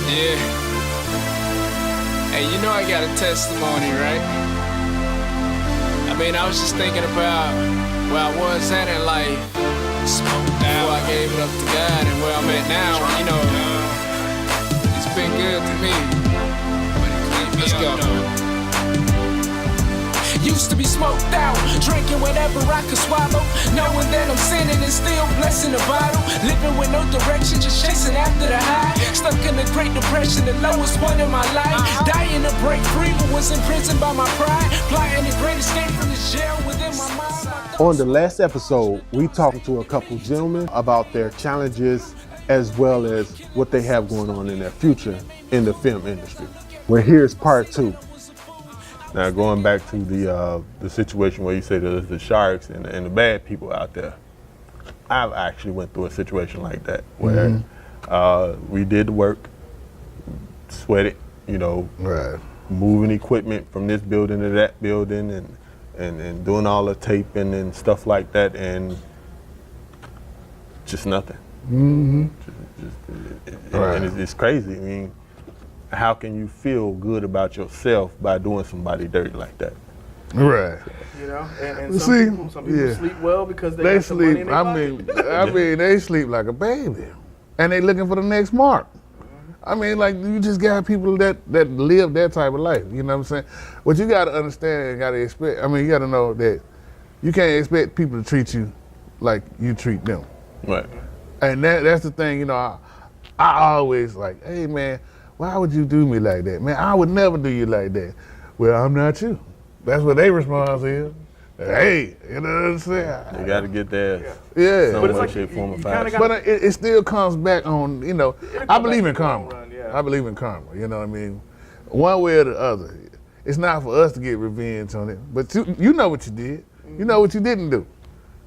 Yeah. Hey, you know I got a testimony, right? I mean, I was just thinking about where I was at in life before I gave it up to God, and where I'm at now. You know, it's been good to me. Let's go. Used to be smoked out, drinking whatever I could swallow, knowing that I'm sinning and still blessing the bottle. Living with no direction, just chasing after the high. Stuck in the Great Depression, the lowest point in my life. Dying to break free, but was imprisoned by my pride. Plotting the great escape from this jail within my mind. On the last episode, we talked to a couple gentlemen about their challenges as well as what they have going on in their future in the film industry. Well, here's part two. Now, going back to the situation where you say there's the sharks and the bad people out there, I've actually went through a situation like that where we did the work, sweated, you know, moving equipment from this building to that building and doing all the taping and stuff like that, and just nothing. And it's crazy. I mean, how can you feel good about yourself by doing somebody dirty like that? Right. You know, and some people sleep well because they got some money in their pocket. I mean, they sleep like a baby, and they looking for the next mark. I mean, like, you just got people that live that type of life. You know what I'm saying? What you got to understand and got to expect. I mean, you got to know that you can't expect people to treat you like you treat them. Right. And that's the thing. You know, I always like, hey man, why would you do me like that? Man, I would never do you like that. Well, I'm not you. That's what their response is. Hey, you know what I'm saying? They got to get there. Yeah. Some way, shape, form, or fashion. But it still comes back on, you know, I believe in karma. Run, yeah. I believe in karma, you know what I mean? One way or the other. It's not for us to get revenge on it, but you know what you did. You know what you didn't do.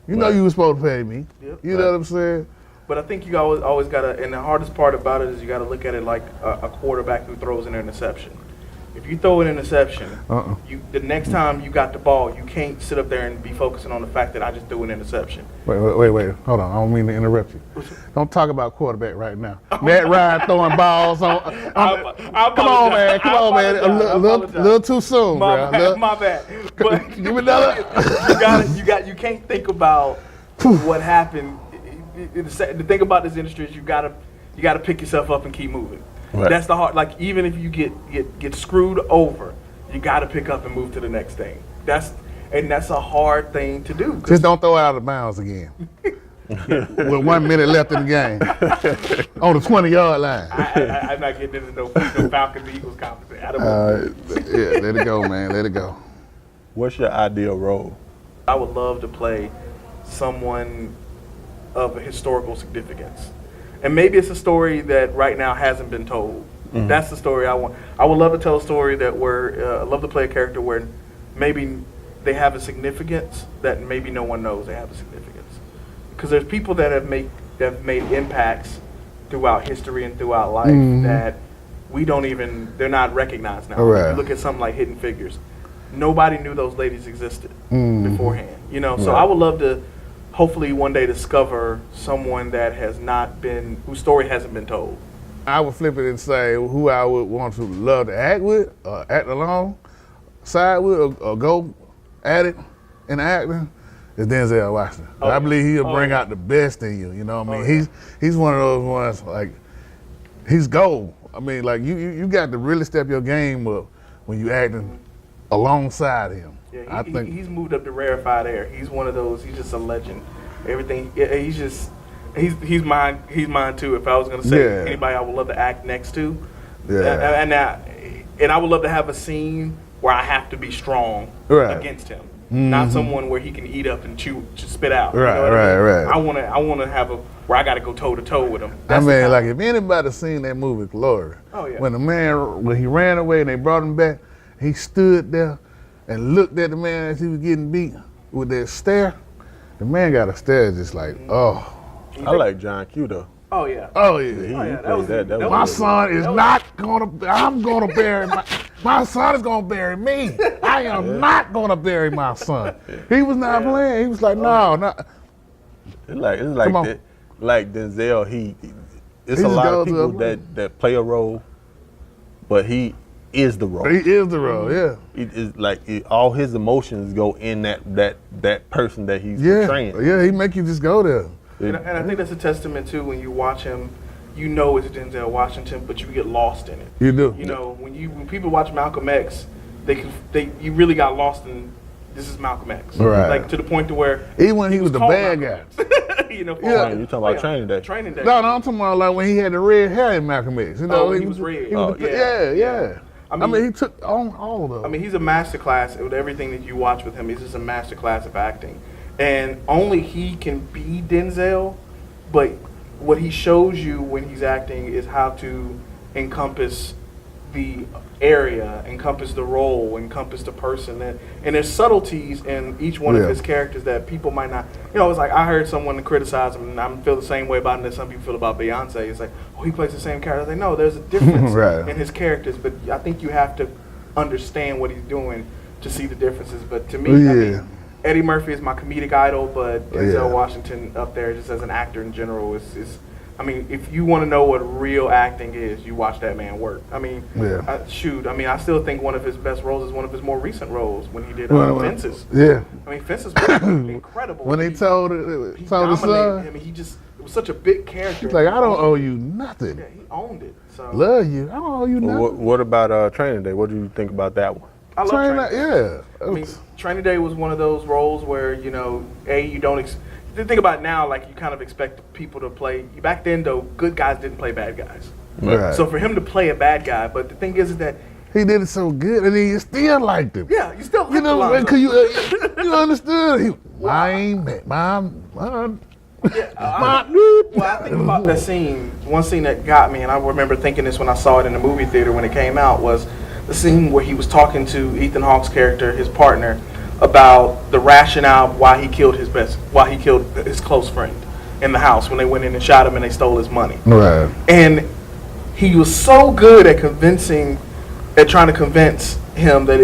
You know you were supposed to pay me. Yep. You know what I'm saying? But I think you always got to, and the hardest part about it is you got to look at it like a quarterback who throws an interception. If you throw an interception, the next time you got the ball, you can't sit up there and be focusing on the fact that I just threw an interception. Wait, hold on, I don't mean to interrupt you. Don't talk about quarterback right now. Matt Ryan throwing balls on. Come on, man, a little too soon, my bro. My bad. But give me another. you can't think about what happened. The thing about this industry is you gotta pick yourself up and keep moving. Right. That's the hard. Like, even if you get screwed over, you gotta pick up and move to the next thing. That's a hard thing to do. Just don't throw it out of bounds again. With 1 minute left in the game, on the 20-yard line. I'm not getting into no Falcons Eagles conversation. I don't know. Yeah, let it go, man. Let it go. What's your ideal role? I would love to play someone of a historical significance. And maybe it's a story that right now hasn't been told. That's the story I want. I would love to tell a story that I'd love to play a character where maybe they have a significance that maybe no one knows they have a significance. Because there's people that have made impacts throughout history and throughout life that they're not recognized now. Right. You look at something like Hidden Figures. Nobody knew those ladies existed beforehand. You know, so I would love to hopefully one day discover someone that whose story hasn't been told. I would flip it and say who I would want to love to act with, or act alongside with, or go at it in acting is Denzel Washington. I believe he'll bring out the best in you. You know what I mean? He's one of those ones, like, he's gold. I mean, like, you got to really step your game up when you acting alongside him. Yeah, I think he's moved up to rarefied air. He's one of those. He's just a legend. Everything. He's mine. He's mine too. If I was gonna say anybody I would love to act next to, and I would love to have a scene where I have to be strong against him, not someone where he can eat up and just spit out. Right, you know what I right. mean? I want to have where I got to go toe to toe with him. That's like, if anybody seen that movie Glory, when he ran away and they brought him back, he stood there and looked at the man as he was getting beat with that stare. The man got a stare just like, oh. I like John Q though. Oh yeah. Oh yeah. That my son is not gonna. I'm gonna bury my son is gonna bury me. I am not gonna bury my son. He was not playing. He was like, no, not. It's like Denzel. It's a lot of people that play a role but he is the role. He is the role, yeah. It is like all his emotions go in that person that he's Yeah, portraying. yeah, he make you just go there. And I think that's a testament too. When you watch him, you know it's Denzel Washington, but you get lost in it. You do. You know, when people watch Malcolm X, you really got lost in this is Malcolm X. Right. Like to the point to where Even when he was the called bad Malcolm guy. X. You know, Yeah. You talking about Training Day? Training Day. No, I'm talking about like when he had the red hair in Malcolm X. You know, Oh, he was red. He was Oh, yeah. yeah. I I mean, mean- he took on all of them. I mean, he's a masterclass with everything that you watch with him. He's just a masterclass of acting, and only he can be Denzel. But what he shows you when he's acting is how to encompass the area, encompass the role, encompass the person, and there's subtleties in each one of Yeah. his characters that people might not. You know, it's like I heard someone criticize him, and I feel the same way about him that some people feel about Beyonce. It's like, oh, he plays the same character. I was like, no, there's a difference Right. in his characters, but I think you have to understand what he's doing to see the differences. But to me, I Yeah. mean, Eddie Murphy is my comedic idol, but Denzel Yeah. Washington up there just as an actor in general is I mean, if you want to know what real acting is, you watch that man work. I mean, Yeah. I still think one of his best roles is one of his more recent roles when he did Well, Fences. Yeah. I mean, Fences was incredible. When he told he his dominated son, him. It was such a big character. he's like, I don't owe you nothing. Yeah, he owned it. So Love you. I don't owe you Well, nothing. what about Training Day? What do you think about that one? I love Train Training Day. yeah. I mean, Training Day was one of those roles where, you know, you don't. The thing about it now, like, you kind of expect people to play. Back then, though, good guys didn't play bad guys. Right. So for him to play a bad guy, but the thing is that, He did it so good, and he still liked him. yeah, you still You know, Lonzo. because you understood. He, mom. Well, I think about that scene. One scene that got me, and I remember thinking this when I saw it in the movie theater when it came out, was the scene where he was talking to Ethan Hawke's character, his partner, about the rationale why he killed his close friend in the house when they went in and shot him and they stole his money. Right. And he was so good at trying to convince him that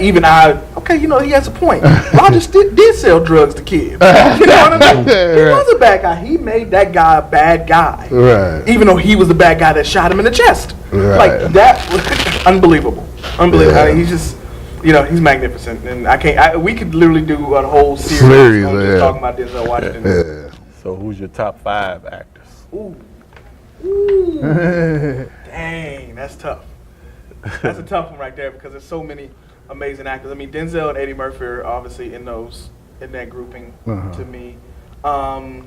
he has a point. Rogers did sell drugs to kids. You know what I mean? He was a bad guy. He made that guy a bad guy. Right. Even though he was the bad guy that shot him in the chest. Right. Like, that was unbelievable. Unbelievable. Yeah. I mean, he's just, he's magnificent. And we could literally do a whole series on Yeah. just talking about Denzel Washington. Yeah. So who's your top 5 actors? Ooh. Dang, that's tough. That's a tough one right there because there's so many amazing actors. I mean, Denzel and Eddie Murphy are obviously in that grouping to me. I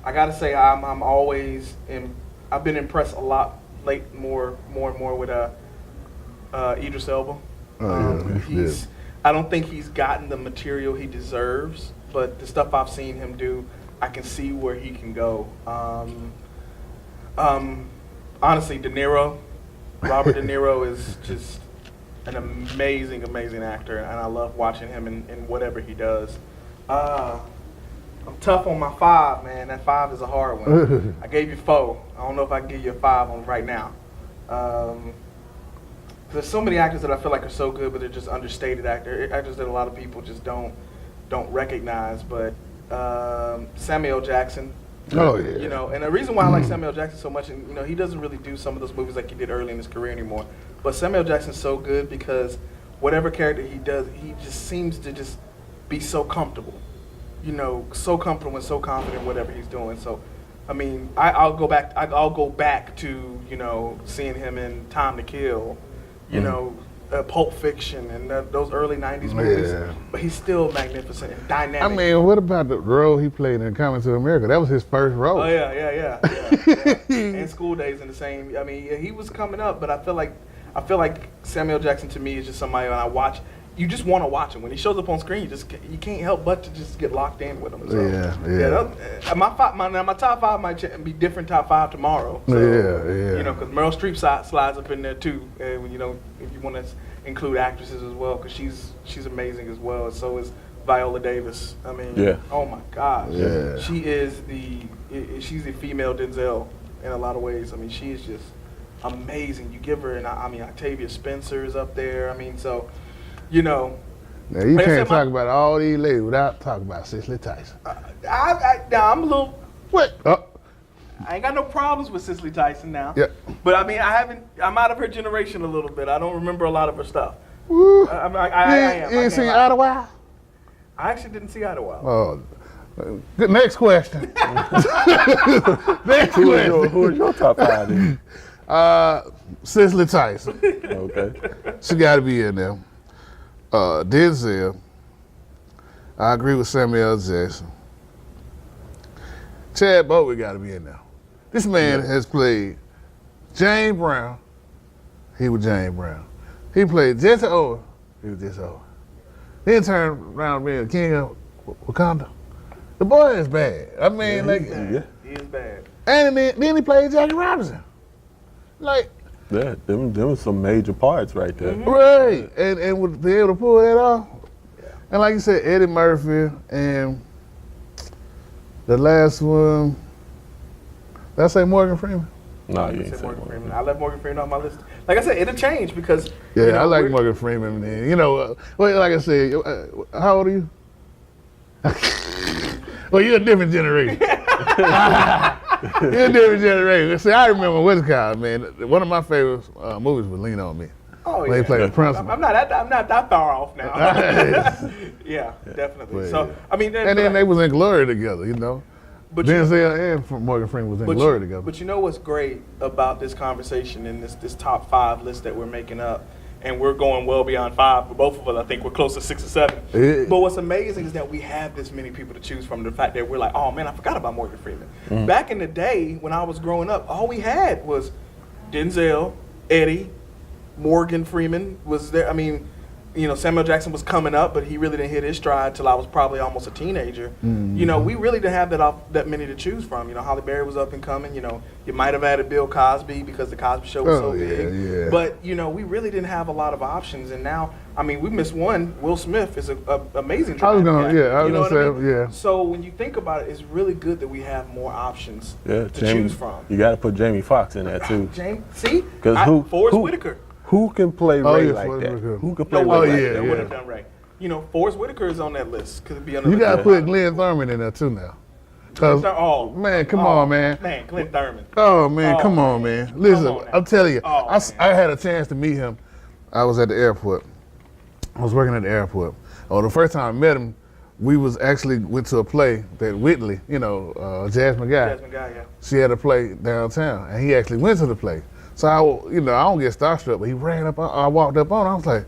gotta say, I've been impressed a lot more and more with Idris Elba. I don't think he's gotten the material he deserves, but the stuff I've seen him do, I can see where he can go. Honestly, Robert De Niro is just an amazing, amazing actor, and I love watching him in whatever he does. I'm tough on my 5, man. That 5 is a hard one. I gave you 4. I don't know if I can give you a 5 on right now. There's so many actors that I feel like are so good, but they're just understated actors that a lot of people just don't recognize. But Samuel Jackson. Oh, yeah. You know, and the reason why I like Samuel Jackson so much, and he doesn't really do some of those movies like he did early in his career anymore. But Samuel Jackson's so good because whatever character he does, he just seems to just be so comfortable. So comfortable and so confident in whatever he's doing. So, I mean, I'll go back to seeing him in Time to Kill, Pulp Fiction, and those early '90s movies. Yeah. But he's still magnificent and dynamic. I mean, what about the role he played in Coming to America? That was his first role. Oh yeah. And School Days in the same. I mean, he was coming up, but I feel like Samuel Jackson to me is just somebody when I watch. You just want to watch him when he shows up on screen. You can't help but to just get locked in with him. So, Yeah. My top 5 might be different top 5 tomorrow. So, Yeah. Because Meryl Streep slides up in there too. And if you want to include actresses as well, because she's amazing as well. And so is Viola Davis. I mean, oh my gosh, Yeah. she's the female Denzel in a lot of ways. I mean, she is just amazing. You give her, Octavia Spencer is up there. I mean, so. Now, you can't talk about all these ladies without talking about Cicely Tyson. I'm a little. What? I ain't got no problems with Cicely Tyson now. Yeah. But I mean, I'm out of her generation a little bit. I don't remember a lot of her stuff. Woo. I am. You I ain't seen can't lie. Idlewild? I actually didn't see Idlewild. Oh, good. Next question. Next Who question. is your top 5 then? Cicely Tyson. Okay. She got to be in there. Denzel. I agree with Samuel L. Jackson. Chad Bowie got to be in there. This man has played James Brown. He was James Brown. He played Jesse Owens. He was Jesse Owens. Then turned around being the king of Wakanda. The boy is bad. I mean, Yeah. He is bad. and then he played Jackie Robinson. Like, Yeah, them are some major parts right there. right. And would be able to pull that off. And like you said, Eddie Murphy and the last one, did I say Morgan Freeman? No, you I ain't said saying Morgan one. Freeman. I left Morgan Freeman on my list. Like I said, it'll change because Yeah, you know, I like we're- Morgan Freeman. Man. You know, well, like I said, how old are you? Well, you're a different generation. You're a different generation. See, I remember what's it called, man. One of my favorite movies was Lean On Me. Oh When yeah. he played the principal. I'm not that far off now. Yeah, definitely. But, So yeah. I mean, And then they was in Glory together, you know. but you, Denzel and Morgan Freeman was in Glory together. But you know what's great about this conversation and this top 5 list that we're making up, and we're going well beyond 5 for both of us. I think we're close to 6 or 7. Yeah. But what's amazing is that we have this many people to choose from. The fact that we're like, oh man, I forgot about Morgan Freeman. Mm-hmm. Back in the day when I was growing up, all we had was Denzel, Eddie, Morgan Freeman was there. I mean, you know, Samuel Jackson was coming up, but he really didn't hit his stride till I was probably almost a teenager. Mm-hmm. You know, we really didn't have that many to choose from. You know, Halle Berry was up and coming. You know, you might have added Bill Cosby because the Cosby Show was so big. yeah. But you know, we really didn't have a lot of options. And now, I mean, we missed one. Will Smith is an amazing. I was dramatic gonna- actor. yeah, I was You know gonna what say, yeah. So when you think about it, it's really good that we have more options Yeah, to Jamie, choose from. you got to put Jamie Foxx in there too. James, see, 'Cause Forrest Whitaker. Who can play Oh, Ray yeah, like Forrest that? Whitaker. Who can No play way. Ray yeah, like They that? would yeah. have done right. You know, Forrest Whitaker is on that list. Could be on the You list. got to put Glenn Thurman in there too now. 'Cause, Oh man, come on, man. Man, Clint Thurman. Oh man, Oh, come on, man. Listen, on now. I'm telling you, Oh, I had a chance to meet him. I was at the airport. I was working at the airport. Oh, the first time I met him, we was actually went to a play that Whitley, you know, Jasmine Guy. Jasmine Guy, yeah. She had a play downtown, and he actually went to the play. So I, you know, I don't get starstruck, but he ran up. I walked up on him. I was like,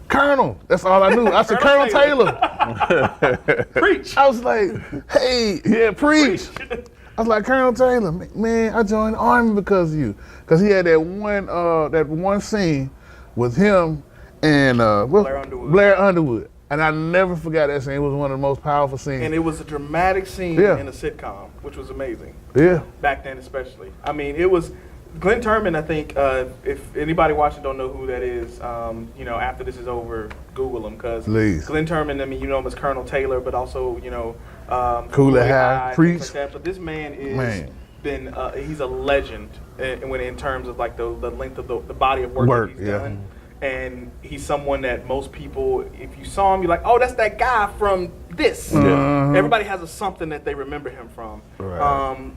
Colonel. That's all I knew. I said, Colonel Taylor. Preach. I was like, hey, yeah, preach. I was like, Colonel Taylor, man, I joined the Army because of you. Because he had that one scene with him and Blair Underwood. And I never forgot that scene. It was one of the most powerful scenes. And it was a dramatic scene Yeah. in a sitcom, which was amazing. Yeah. Back then, especially. I mean, it was Glenn Turman. I think if anybody watching don't know who that is, you know, after this is over, Google him because Please. Glenn Turman. I mean, you know him as Colonel Taylor, but also you know, Cooler High, High, things Preach. like that. But this man is Man. been he's a legend in terms of like the length of the body of work that he's yeah. done. And he's someone that most people, if you saw him, you're like, oh, that's that guy from this. Yeah. Everybody has a something that they remember him from. Right.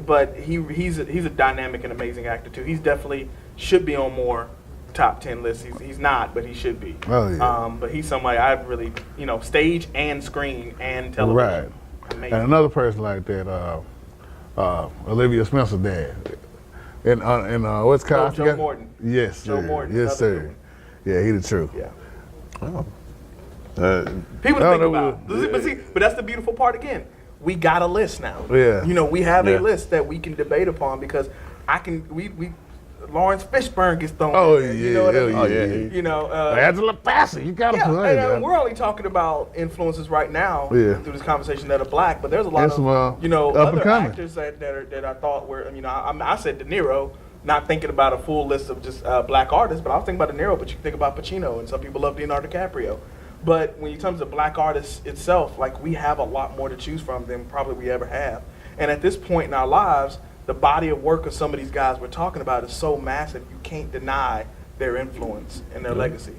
But he's a dynamic and amazing actor too. He's definitely should be on more top 10 lists. He's not, but he should be. Oh, yeah. But he's somebody I really, you know, stage and screen and television. Right. Amazing. And another person like that, Olivia Spencer's dad. And what's called? Joe Morton. Yes, Joe sir. Morton, Yes, another good sir. one. Yeah, he the truth. Yeah. Uh, People to I think don't know about. But that's the beautiful part again. We got a list now. Yeah. You know, we have Yeah. a list that we can debate upon because we Lawrence Fishburne gets thrown. Oh, in there, yeah. You know what I Hell mean? Oh, yeah. You know. Angela Bassett, you gotta Yeah, play and, that. we're only talking about influences right now Yeah. through this conversation that are black, but there's a lot There's of some, you know up and other coming. actors that I thought were I said De Niro, not thinking about a full list of just black artists, but I was thinking about De Niro, but you can think about Pacino, and some people love Leonardo DiCaprio. But when you come to black artists itself, like we have a lot more to choose from than probably we ever have. And at this point in our lives, the body of work of some of these guys we're talking about is so massive, you can't deny their influence and their legacy.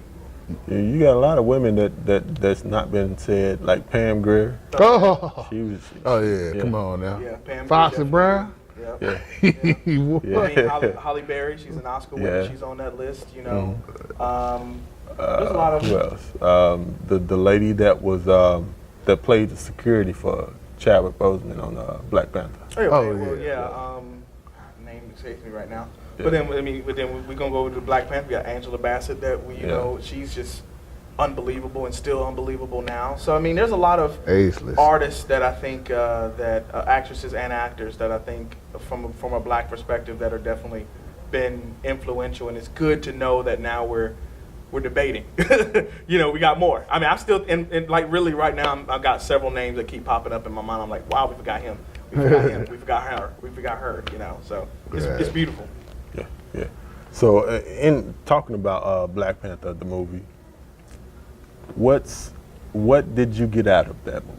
Yeah, you got a lot of women that's not been said, like Pam Grier. Oh, She was. yeah, come on now. Yeah, Pam. Foxy Brown. Yeah. Yeah. What? Yeah. I mean, Holly Berry, she's an Oscar winner. Yeah. She's on that list, you know. There's a lot of. Who else? The lady that was that played the security for Chadwick Boseman on Black Panther. Name escapes me right now. But then we're gonna go to Black Panther. We got Angela Bassett that you know, she's just unbelievable and still unbelievable now. So I mean, there's a lot of Ageless. artists that I think that actresses and actors that I think from a black perspective that are definitely been influential, and it's good to know that now we're debating. You know, we got more. I mean, I'm still and like really right now I've got several names that keep popping up in my mind. I'm like, wow, we forgot him. We forgot him. We forgot her. We forgot her. You know, so it's beautiful. Yeah, yeah. So in talking about Black Panther, the movie, what did you get out of that movie?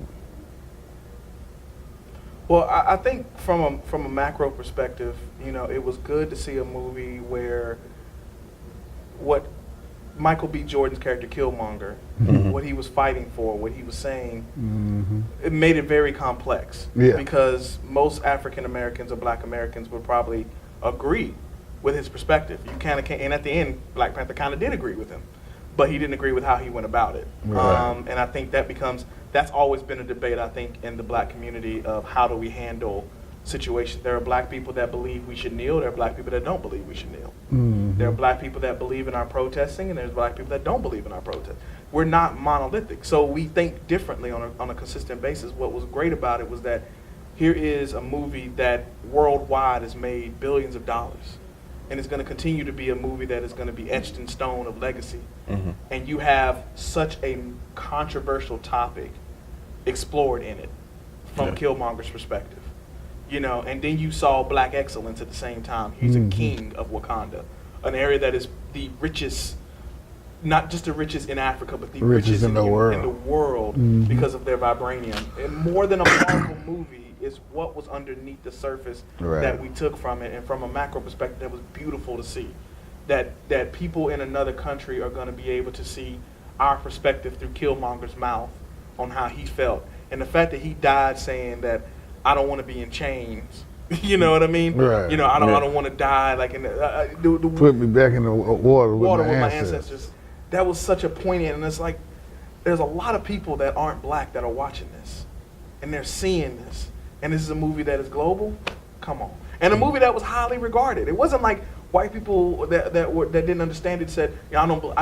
Well, I think from a macro perspective, you know, it was good to see a movie where what Michael B. Jordan's character Killmonger, what he was fighting for, what he was saying, it made it very complex. Yeah. Because most African Americans or Black Americans would probably agree with his perspective. You kind of can't, and at the end, Black Panther kind of did agree with him, but he didn't agree with how he went about it. Right. And I think that's always been a debate, I think, in the black community of how do we handle situations. There are black people that believe we should kneel. There are black people that don't believe we should kneel. There are black people that believe in our protesting, and there's black people that don't believe in our protest. We're not monolithic, so we think differently on a consistent basis. What was great about it was that here is a movie that worldwide has made billions of dollars, and it's going to continue to be a movie that is going to be etched in stone of legacy. And you have such a controversial topic explored in it from Killmonger's perspective. You know, and then you saw black excellence at the same time. He's a king of Wakanda, an area that is the richest, not just the richest in Africa, but the richest in the world because of their vibranium. And more than a Marvel movie is what was underneath the surface that we took from it. And from a macro perspective, that was beautiful to see. That people in another country are going to be able to see our perspective through Killmonger's mouth on how he felt. And the fact that he died saying that, I don't want to be in chains. You know what I mean? Right. You know, I don't want to die like in the Put me back in the water with my my ancestors. ancestors. That was such a poignant, and it's like there's a lot of people that aren't black that are watching this, and they're seeing this, and this is a movie that is global. Come on, and a movie that was highly regarded. It wasn't like white people that didn't understand it said, "Yeah, I'm not gonna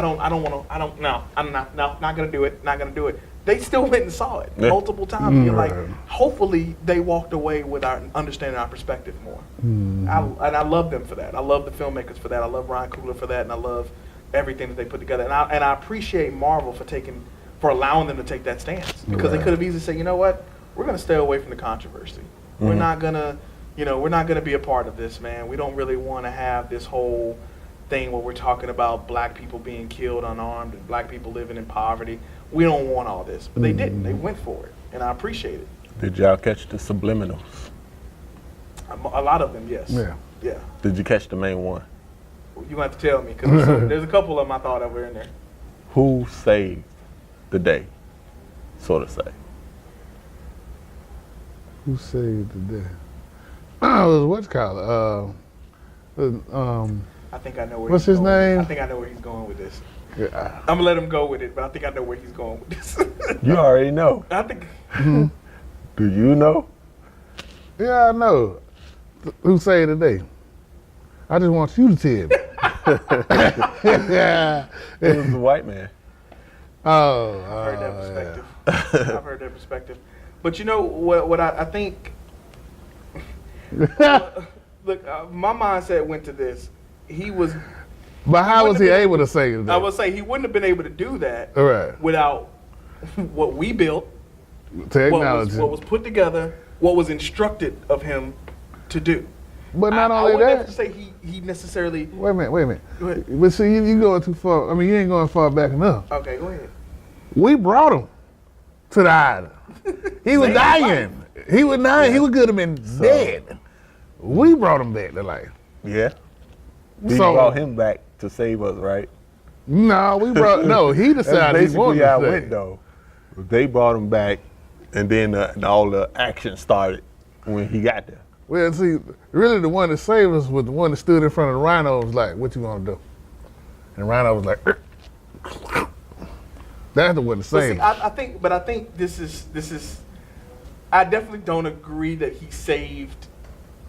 do it, not gonna do it." They still went and saw it multiple times. And you're like, hopefully they walked away with our understanding our perspective more. And I love them for that. I love the filmmakers for that. I love Ryan Coogler for that, and I love everything that they put together. And I appreciate Marvel for allowing them to take that stance, because they could have easily said, you know what, we're going to stay away from the controversy. We're not gonna be a part of this, man. We don't really want to have this whole thing where we're talking about black people being killed unarmed and black people living in poverty. We don't want all this, but they didn't. They went for it, and I appreciate it. Did y'all catch the subliminals? A lot of them, yes. Yeah. Did you catch the main one? You gonna have to tell me, because there's a couple of them I thought that were in there. Who saved the day, so to say? Who saved the day? Oh, it was what's called? I think I know where. What's he's his going. name? I think I know where he's going with this. Yeah. I'm gonna let him go with it, but I think I know where he's going with this. You already know. I think. Do you know? Yeah, I know. Who saved the day? I just want you to tell me. It was the white man. Oh, I've heard that perspective. I've heard that perspective. But you know what I think. Look, my mindset went to this. He was. But how was he able to save the day? I would say he wouldn't have been able to do that Right. without what we built, Technology. what was put together, what was instructed of him to do. But not I only wouldn't that. have to say he necessarily. Wait a minute. Go ahead. But see, you going too far. I mean, you ain't going far back enough. Okay, go ahead. We brought him to the island. He was Saved his dying. He was dying. He was could have been dead. We brought him back to life. Yeah. We So- brought him back to save us, right? No, we brought. No, he That's decided he basically wanted how to it stay. went, though. They brought him back, and then all the action started when he got there. Well, see, really the one that saved us was the one that stood in front of the Rhino and was like, "What you want to do?" And Rhino was like, "That's the one that But saved see, us." I think this is. I definitely don't agree that he saved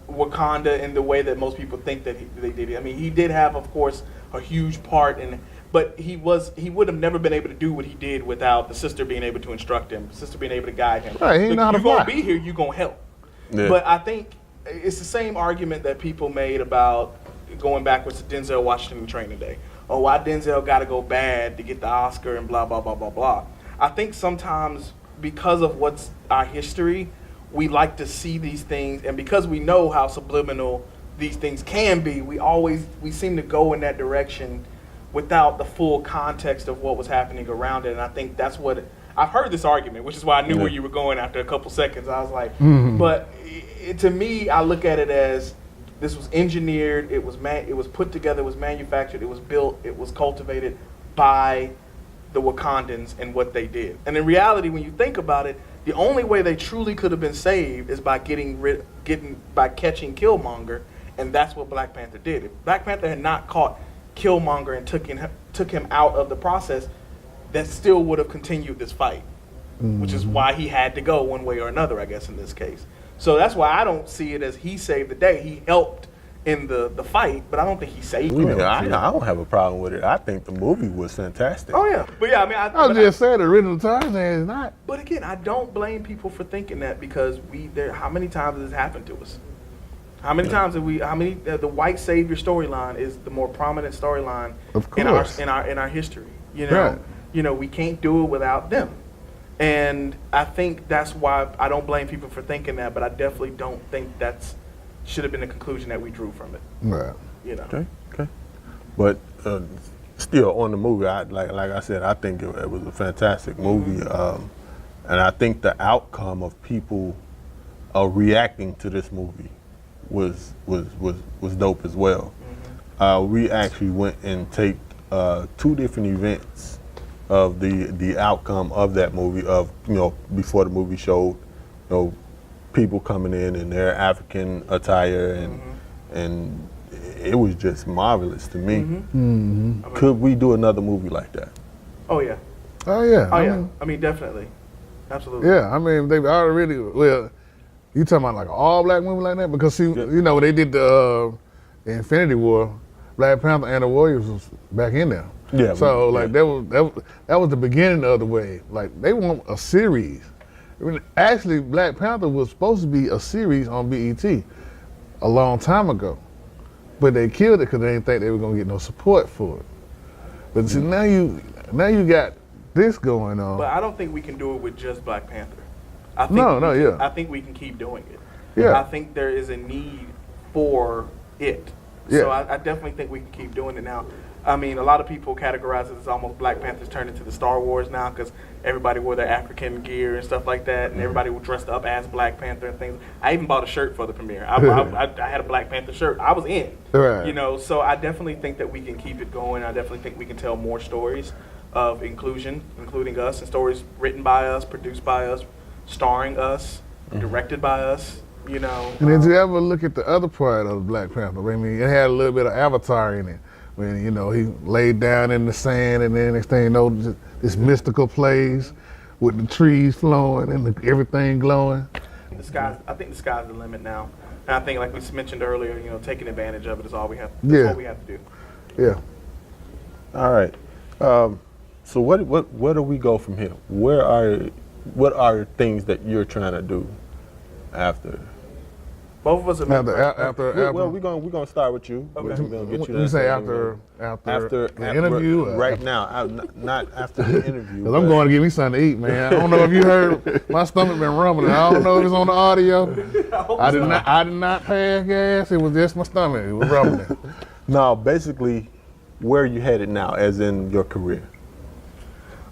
Wakanda in the way that most people think that they did. I mean, he did have, of course, a huge part in, but he would have never been able to do what he did without the sister being able to instruct him, the sister being able to guide him. Right, he Look, know how to you're gonna fly. be here, you're gonna help. Yeah. But I think it's the same argument that people made about going backwards to Denzel Washington Training Day. Oh, why Denzel got to go bad to get the Oscar and blah blah blah blah blah. I think sometimes because of what's our history, we like to see these things, and because we know how subliminal these things can be, we seem to go in that direction without the full context of what was happening around it. And I think that's what I've heard this argument, which is why I knew where you were going after a couple seconds. I was like, but to me, I look at it as this was engineered, it was put together, it was manufactured, it was built, it was cultivated by the Wakandans and what they did. And in reality, when you think about it, the only way they truly could have been saved is by catching Killmonger, and that's what Black Panther did. If Black Panther had not caught Killmonger and took him out of the process, that still would have continued this fight, which is why he had to go one way or another, I guess, in this case. So that's why I don't see it as he saved the day. He helped in the fight, but I don't think he saved it. I don't have a problem with it. I think the movie was fantastic. Oh yeah, but yeah, I mean, I was just saying the original Tarzan is not. But again, I don't blame people for thinking that because how many times has this happened to us? How many times the white savior storyline is the more prominent storyline Of in course. our history. You know, Right. we can't do it without them. And I think that's why I don't blame people for thinking that, but I definitely don't think should have been the conclusion that we drew from it. Right. Okay. But still, on the movie, like I said, I think it was a fantastic movie, and I think the outcome of people reacting to this movie was dope as well. We actually went and taped 2 different events of the outcome of that movie, of before the movie showed, people coming in their African attire, and it was just marvelous to me. Could we do another movie like that? Oh yeah. Oh yeah. Oh yeah. I mean, definitely. Absolutely. Yeah, I mean, they've already, well, you talking about like an all-black movie like that? Because, see, when they did the Infinity War, Black Panther and the Warriors was back in there. Yeah. So, that was the beginning of the wave. Like, they want a series. I mean, actually, Black Panther was supposed to be a series on BET a long time ago. But they killed it because they didn't think they were going to get no support for it. But see, now you got this going on. But I don't think we can do it with just Black Panther. I think we can keep doing it. Yeah. I think there is a need for it. Yeah. So I definitely think we can keep doing it now. I mean, a lot of people categorize it as almost Black Panther's turned into the Star Wars now because everybody wore their African gear and stuff like that, and everybody was dressed up as Black Panther and things. I even bought a shirt for the premiere. I had a Black Panther shirt. I was in. Right. So I definitely think that we can keep it going. I definitely think we can tell more stories of inclusion, including us, and stories written by us, produced by us, starring us, directed by us. And did you ever look at the other part of Black Panther? I mean, it had a little bit of Avatar in it. When, he laid down in the sand, and then next thing you know, this mystical place with the trees flowing and everything glowing. I think the sky's the limit now. And I think, like we mentioned earlier, taking advantage of it is all we have. That's what we have to do. Yeah. All right. So where do we go from here? What are things that you're trying to do after? Both of us are After Well, we're gonna start with you. Okay. We're gonna get you you that say thing. after the interview? right now, not after the interview. Because I'm going to get me something to eat, man. I don't know if you heard, my stomach been rumbling. I don't know if it's on the audio. I did not pass gas. It was just my stomach. It was rumbling. No, basically, where are you headed now, as in your career?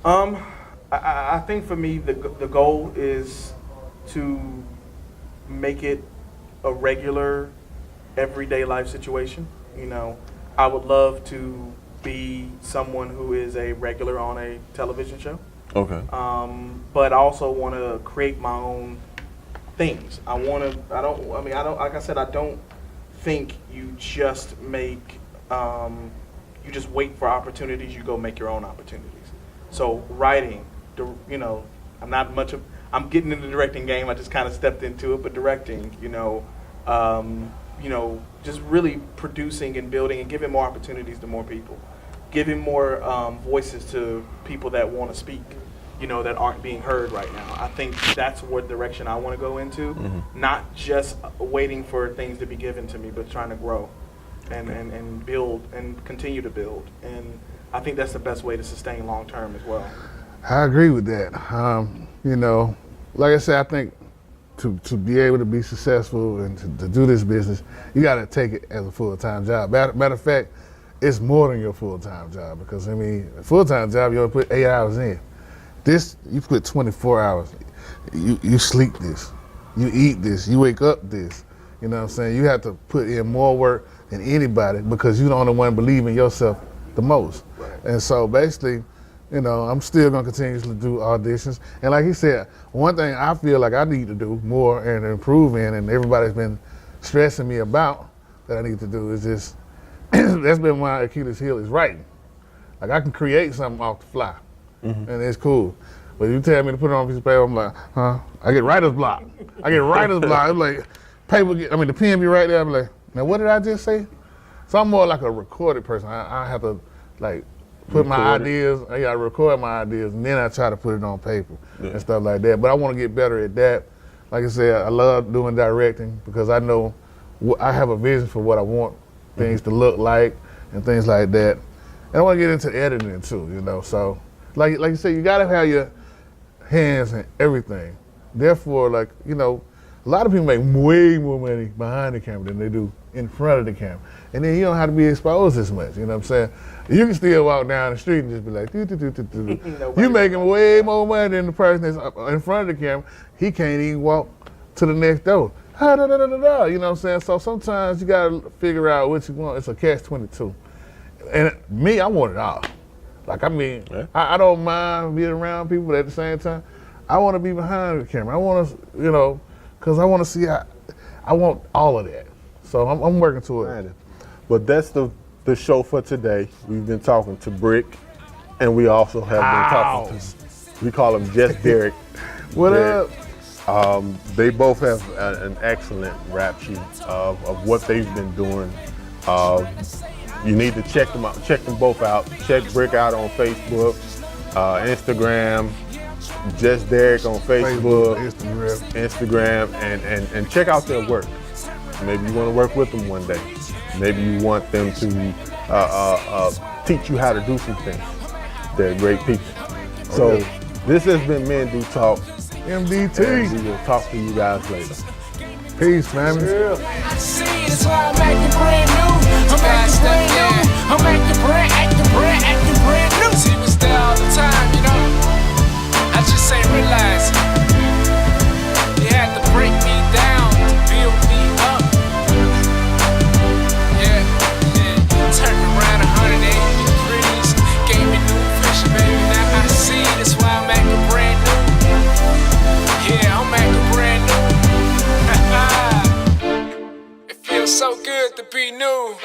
I think for me, the goal is to make it a regular, everyday life situation. I would love to be someone who is a regular on a television show. Okay. But I also want to create my own things. I don't think you just make, you just wait for opportunities, you go make your own opportunities. So writing, I'm getting in the directing game, I just kind of stepped into it, but directing, just really producing and building and giving more opportunities to more people. Giving more voices to people that want to speak, that aren't being heard right now. I think that's what direction I want to go into. Mm-hmm. Not just waiting for things to be given to me, but trying to grow and build and continue to build. And I think that's the best way to sustain long term as well. I agree with that. Like I said, I think to be able to be successful and to do this business, you got to take it as a full-time job. Matter of fact, it's more than your full-time job, because a full-time job, you only put 8 hours in. This, you put 24 hours. You sleep this, you eat this, you wake up this. You know what I'm saying? You have to put in more work than anybody, because you're the only one believing in yourself the most. Right. And so basically, I'm still gonna continuously do auditions. And like he said, one thing I feel like I need to do more and improve in, and everybody's been stressing me about that I need to do, is just, that's been my Achilles heel, is writing. Like, I can create something off the fly, and it's cool. But you tell me to put it on a piece of paper, I'm like, huh? I get writer's block. I'm like, the pen be right there, I'm like, now what did I just say? So I'm more like a recorded person. I have to, like, put my ideas, I gotta record my ideas, and then I try to put it on paper and stuff like that. But I want to get better at that. Like I said, I love doing directing, because I know I have a vision for what I want things to look like and things like that. And I want to get into editing too, So, like you said, you gotta have your hands in everything. Therefore, a lot of people make way more money behind the camera than they do in front of the camera. And then you don't have to be exposed as much, you know what I'm saying? You can still walk down the street and just be like, you making way more money than the person that's in front of the camera. He can't even walk to the next door. You know what I'm saying? So sometimes you gotta figure out what you want. It's a catch-22. And me, I want it all. I don't mind being around people, but at the same time, I want to be behind the camera. I want to, because I want to see I want all of that. So I'm working to it. But that's the show for today. We've been talking to Brick, and we also have been talking to, we call him Just Derek. What up? They both have an excellent rap sheet of what they've been doing. You need to check them out. Check them both out. Check Brick out on Facebook, Instagram, Just Derek on Facebook, Instagram, and check out their work. Maybe you want to work with them one day. Maybe you want them to teach you how to do some things. They're great people. So this has been Men Do Talk. MDT. And we will talk to you guys later. Peace, family. That's why I'm acting brand new. I'm acting brand new. See, was there all the time, I just ain't realize you had to break me down to build me up. Yeah. Turned around 180 degrees, gave me new vision, baby. Now I see. That's why I'm acting brand new. Yeah, I'm acting brand new. It feels so good to be new.